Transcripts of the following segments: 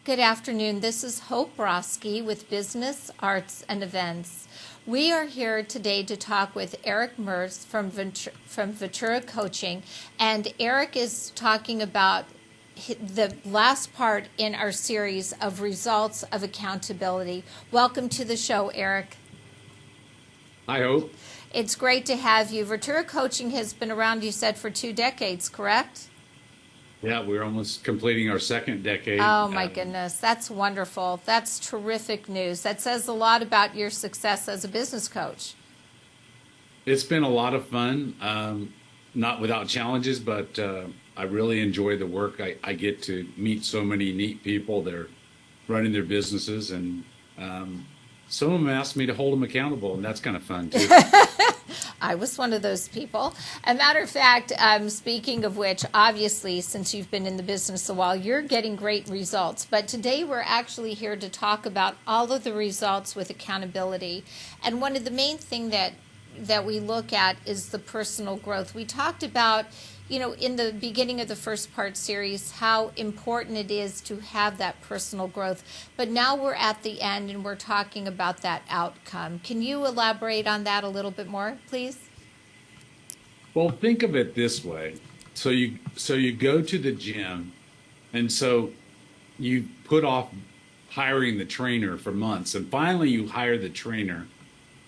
Good afternoon. This is Hope Broski with Business, Arts, and Events. We are here today to talk with Eric Merz from Vertua Coaching, and Eric is talking about the last part in our series of results of accountability. Welcome to the show, Eric. Hi, Hope. It's great to have you. Vertua Coaching has been around, you said, for 2 decades, correct? Yeah, we're almost completing our second decade. Oh, my goodness. That's wonderful. That's terrific news. That says a lot about your success as a business coach. It's been a lot of fun, not without challenges, but I really enjoy the work. I get to meet so many neat people that are running their businesses, and some of them ask me to hold them accountable, and that's kind of fun, too. I was one of those people. As a matter of fact, speaking of which, obviously, since you've been in the business a while, you're getting great results. But today we're actually here to talk about all of the results with accountability. And one of the main things that we look at is the personal growth. We talked about, in the beginning of the first part series, how important it is to have that personal growth. But now we're at the end and we're talking about that outcome. Can you elaborate on that a little bit more, please? Well, think of it this way. So you go to the gym, and so you put off hiring the trainer for months, and finally you hire the trainer,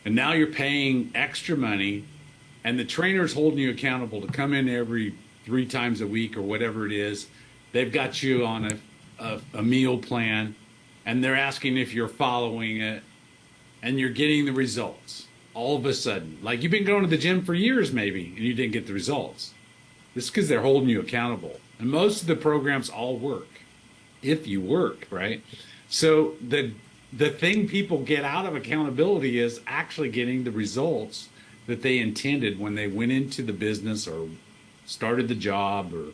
and now you're paying extra money, and the trainer's holding you accountable to come in every 3 times a week or whatever it is. They've got you on a meal plan, and they're asking if you're following it, and you're getting the results all of a sudden. Like, you've been going to the gym for years maybe, and you didn't get the results. This is because they're holding you accountable. And most of the programs all work, if you work, right? So the thing people get out of accountability is actually getting the results that they intended when they went into the business or started the job, or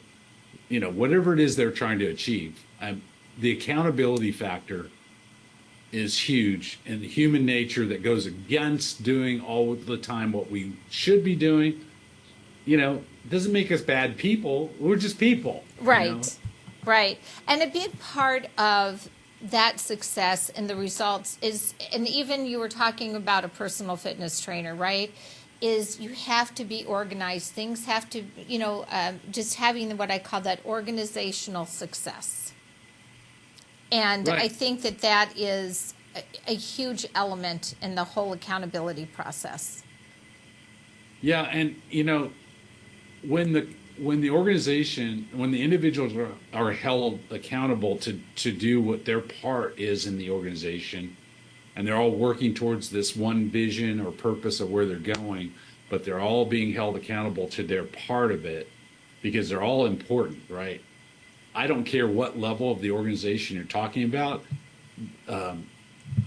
whatever it is they're trying to achieve. The accountability factor is huge, and the human nature that goes against doing all the time what we should be doing, doesn't make us bad people. We're just people. Right. Right. And a big part of that success and the results is, and even you were talking about a personal fitness trainer, right? Is you have to be organized. Things have to, just having what I call that organizational success. And Right. I think that is a huge element in the whole accountability process. Yeah, and when the organization, when the individuals are held accountable to do what their part is in the organization, and they're all working towards this one vision or purpose of where they're going, but they're all being held accountable to their part of it, because they're all important, right? I don't care what level of the organization you're talking about.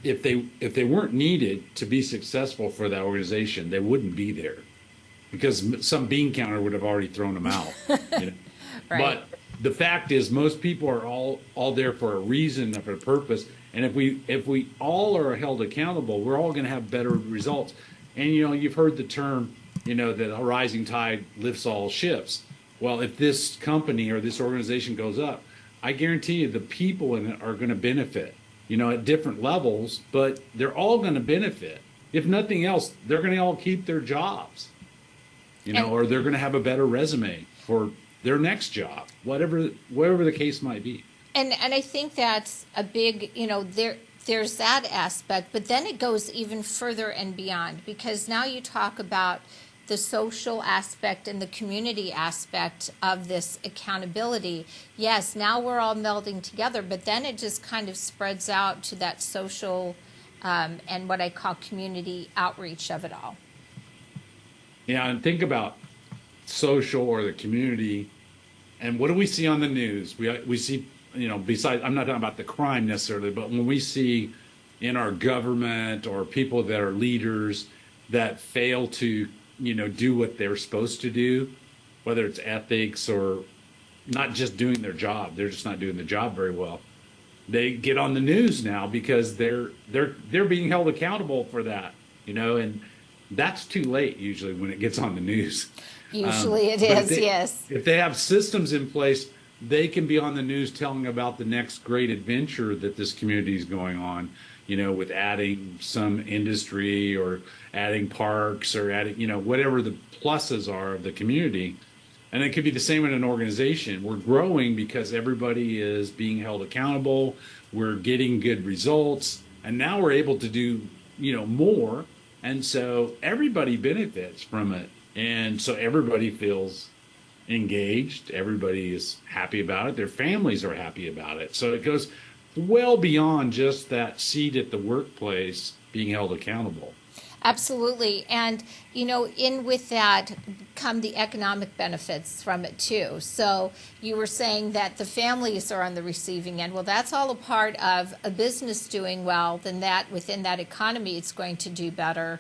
If they weren't needed to be successful for that organization, they wouldn't be there, because some bean counter would have already thrown them out. Right. But the fact is, most people are all there for a reason, for a purpose. And if we all are held accountable, we're all going to have better results. And you've heard the term, that a rising tide lifts all ships. Well, if this company or this organization goes up, I guarantee you the people in it are going to benefit, at different levels, but they're all going to benefit. If nothing else, they're going to all keep their jobs, or they're going to have a better resume for their next job, whatever the case might be. And I think that's a big, there's that aspect, but then it goes even further and beyond, because now you talk about the social aspect and the community aspect of this accountability. Yes, now we're all melding together, but then it just kind of spreads out to that social and what I call community outreach of it all. Yeah, and think about social or the community, and what do we see on the news? We see, besides, I'm not talking about the crime necessarily, but when we see in our government or people that are leaders that fail to do what they're supposed to do, whether it's ethics or not just doing their job, they're just not doing the job very well. They get on the news now because they're being held accountable for that, and that's too late usually when it gets on the news. Usually it is, yes. If they have systems in place they can be on the news telling about the next great adventure that this community is going on, with adding some industry or adding parks or adding, whatever the pluses are of the community. And it could be the same in an organization. We're growing because everybody is being held accountable. We're getting good results. And now we're able to do, more. And so everybody benefits from it. And so everybody feels engaged. Everybody is happy about it. Their families are happy about it. So it goes well beyond just that seat at the workplace being held accountable. Absolutely. And, in with that come the economic benefits from it too. So you were saying that the families are on the receiving end. Well, that's all a part of a business doing well. Then that within that economy, it's going to do better.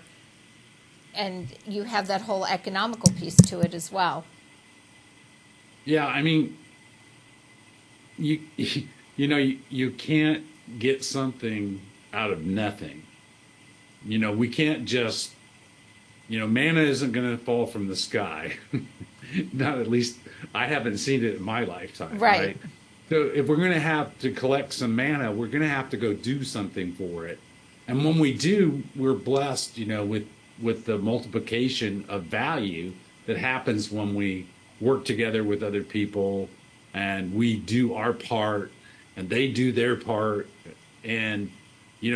And you have that whole economical piece to it as well. Yeah, I mean, you you can't get something out of nothing. We can't just, manna isn't going to fall from the sky. Not at least I haven't seen it in my lifetime. Right. So if we're going to have to collect some manna, we're going to have to go do something for it. And when we do, we're blessed, with the multiplication of value that happens when we work together with other people and we do our part and they do their part. And,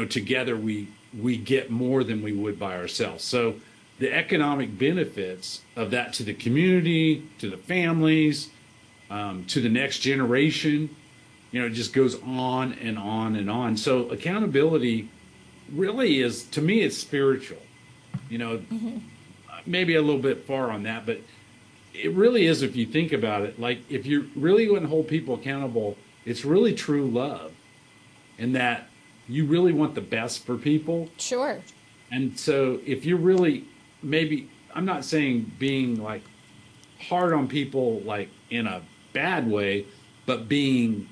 together we get more than we would by ourselves. So the economic benefits of that to the community, to the families, to the next generation, it just goes on and on and on. So accountability really is, to me, it's spiritual, maybe a little bit far on that, but it really is, if you think about it, like if you really want to hold people accountable, it's really true love in that you really want the best for people. Sure. And so if you're really, maybe, I'm not saying being like hard on people like in a bad way, but being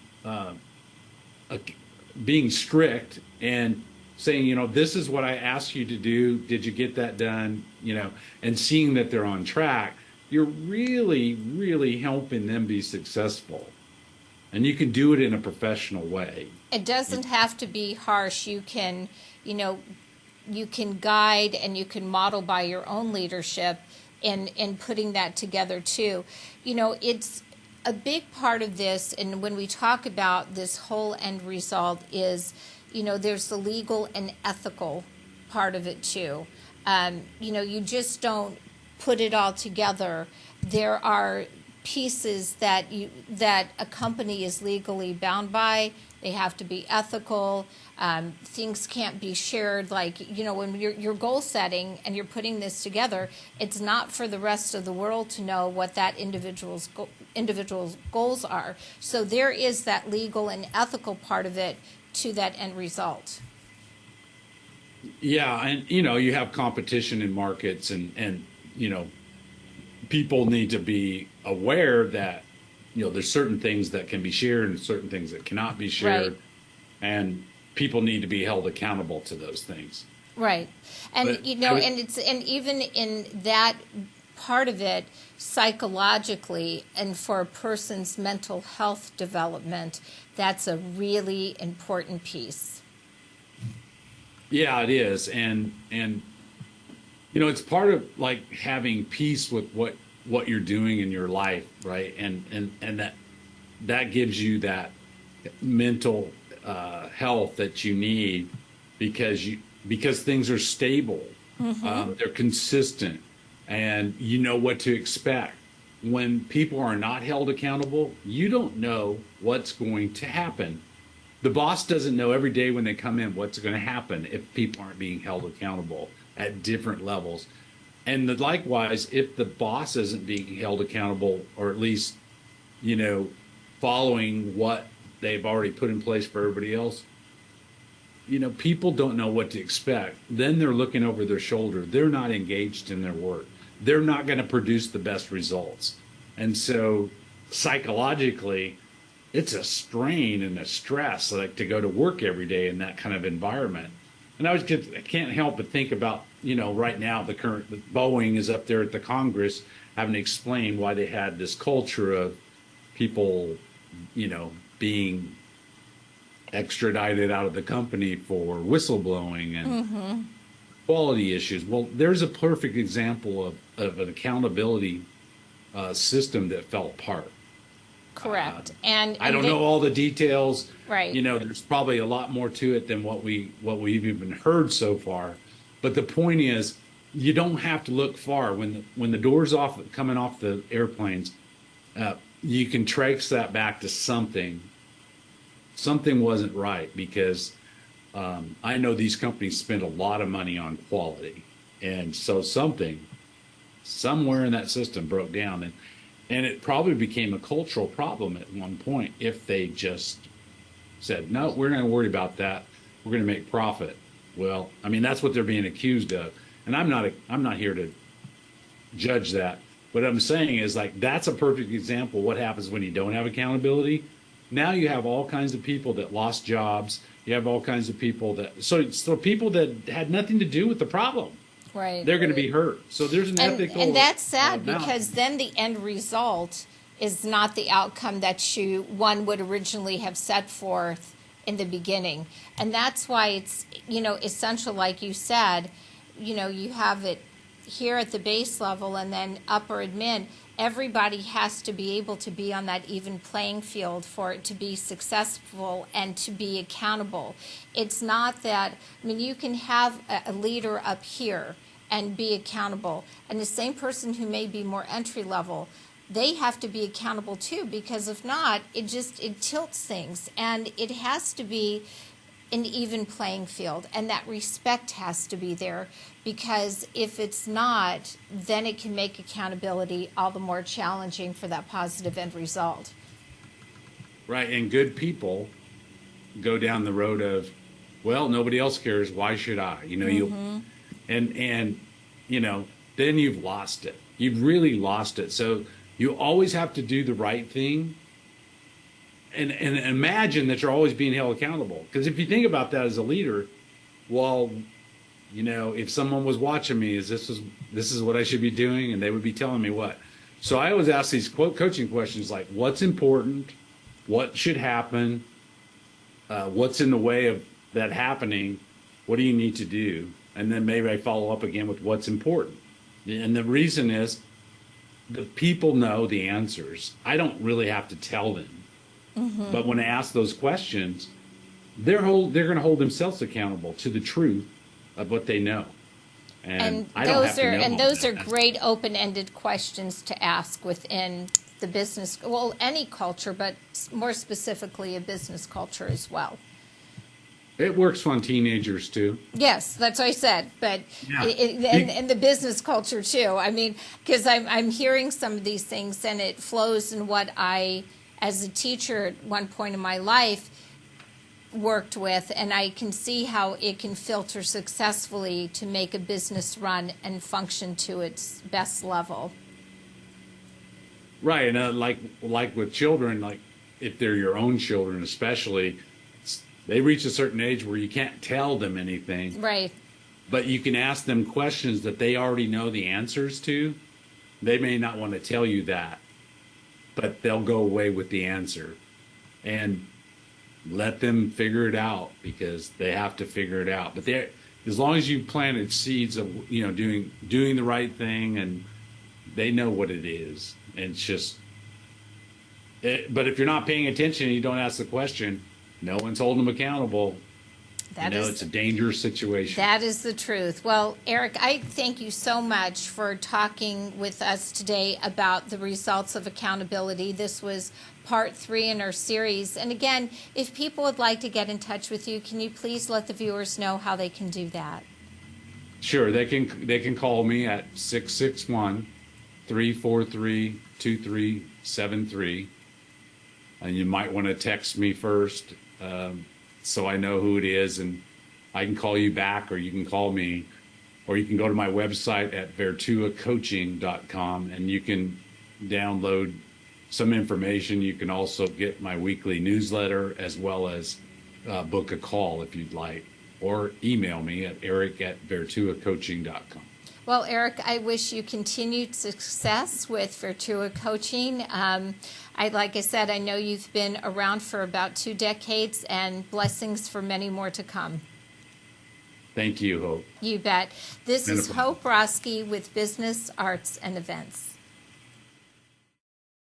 being strict and saying, this is what I asked you to do. Did you get that done? And seeing that they're on track, you're really, really helping them be successful. And you can do it in a professional way. It doesn't have to be harsh. You can, you can guide and you can model by your own leadership in putting that together too. It's a big part of this, and when we talk about this whole end result is, there's the legal and ethical part of it too. You just don't put it all together. There are pieces that a company is legally bound by. They have to be ethical. Things can't be shared. Like, when you're goal setting and you're putting this together, it's not for the rest of the world to know what that individual's goals are. So there is that legal and ethical part of it to that end result. Yeah, and you have competition in markets, and people need to be aware that there's certain things that can be shared and certain things that cannot be shared, right. And people need to be held accountable to those things. Right, and and even in that part of it, psychologically, and for a person's mental health development, that's a really important piece. Yeah, it is, and it's part of like having peace with what you're doing in your life, right? And that gives you that mental health that you need because things are stable, they're consistent, and you know what to expect. When people are not held accountable, you don't know what's going to happen. The boss doesn't know every day when they come in what's going to happen if people aren't being held accountable at different levels. And likewise, if the boss isn't being held accountable, or at least, following what they've already put in place for everybody else, people don't know what to expect. Then they're looking over their shoulder. They're not engaged in their work. They're not going to produce the best results. And so psychologically, it's a strain and a stress, like to go to work every day in that kind of environment. And I can't help but think about, right now the Boeing is up there at the Congress having to explain why they had this culture of people, being extradited out of the company for whistleblowing and quality issues. Well, there's a perfect example of an accountability system that fell apart. Correct. And I don't know all the details. Right. There's probably a lot more to it than what we've even heard so far. But the point is, you don't have to look far. When the doors coming off the airplanes, you can trace that back to something. Something wasn't right, because I know these companies spend a lot of money on quality, and so somewhere in that system broke down, and it probably became a cultural problem at one point if they just said, no, we're not going to worry about that. We're going to make profit. Well, I mean, that's what they're being accused of, and I'm not here to judge that. What I'm saying is, like, that's a perfect example of what happens when you don't have accountability. Now you have all kinds of people that lost jobs. You have all kinds of people so people that had nothing to do with the problem. Right. They're going to be hurt. So there's an ethical. And that's sad, balance. because then the end result is not the outcome that one would originally have set forth in the beginning. And that's why it's, essential, like you said, you have it here at the base level and then upper admin. Everybody has to be able to be on that even playing field for it to be successful and to be accountable. It's not that, you can have a leader up here and be accountable, and the same person who may be more entry level, they have to be accountable too, because if not, it tilts things, and it has to be an even playing field, and that respect has to be there, because if it's not, then it can make accountability all the more challenging for that positive end result. Right, and good people go down the road of, well, nobody else cares, why should I? Then you've lost it. You've really lost it. So you always have to do the right thing, and imagine that you're always being held accountable. Because if you think about that as a leader, well, if someone was watching me, this is what I should be doing, and they would be telling me what. So I always ask these coaching questions like, what's important? What should happen? What's in the way of that happening? What do you need to do? And then maybe I follow up again with what's important. And the reason is, the people know the answers. I don't really have to tell them. But when I ask those questions, they're going to hold themselves accountable to the truth of what they know. And I don't have to know all those that. are great open-ended questions to ask within the business, well, any culture, but more specifically a business culture as well. It works on teenagers too. Yes, that's what I said. But Yeah. and the business culture too. Because I'm hearing some of these things, and it flows in what I, as a teacher at one point in my life, worked with, and I can see how it can filter successfully to make a business run and function to its best level. Right, and like with children, like if they're your own children, especially, they reach a certain age where you can't tell them anything. Right. But you can ask them questions that they already know the answers to. They may not want to tell you that, but they'll go away with the answer. And let them figure it out, because they have to figure it out. But as long as you planted seeds of, doing the right thing, and they know what it is. And it's just, but if you're not paying attention and you don't ask the question, no one's holding them accountable. It's a dangerous situation. That is the truth. Well, Eric, I thank you so much for talking with us today about the results of accountability. This was part 3 in our series. And again, if people would like to get in touch with you, can you please let the viewers know how they can do that? Sure. They can call me at 661-343-2373. And you might want to text me first, so I know who it is, and I can call you back, or you can call me, or you can go to my website at vertuacoaching.com, and you can download some information. You can also get my weekly newsletter, as well as book a call if you'd like, or email me at eric@vertuacoaching.com. Well, Eric, I wish you continued success with Vertua Coaching. Like I said, I know you've been around for about 2 decades, and blessings for many more to come. Thank you, Hope. You bet. This And a is Hope Roski with Business, Arts, and Events.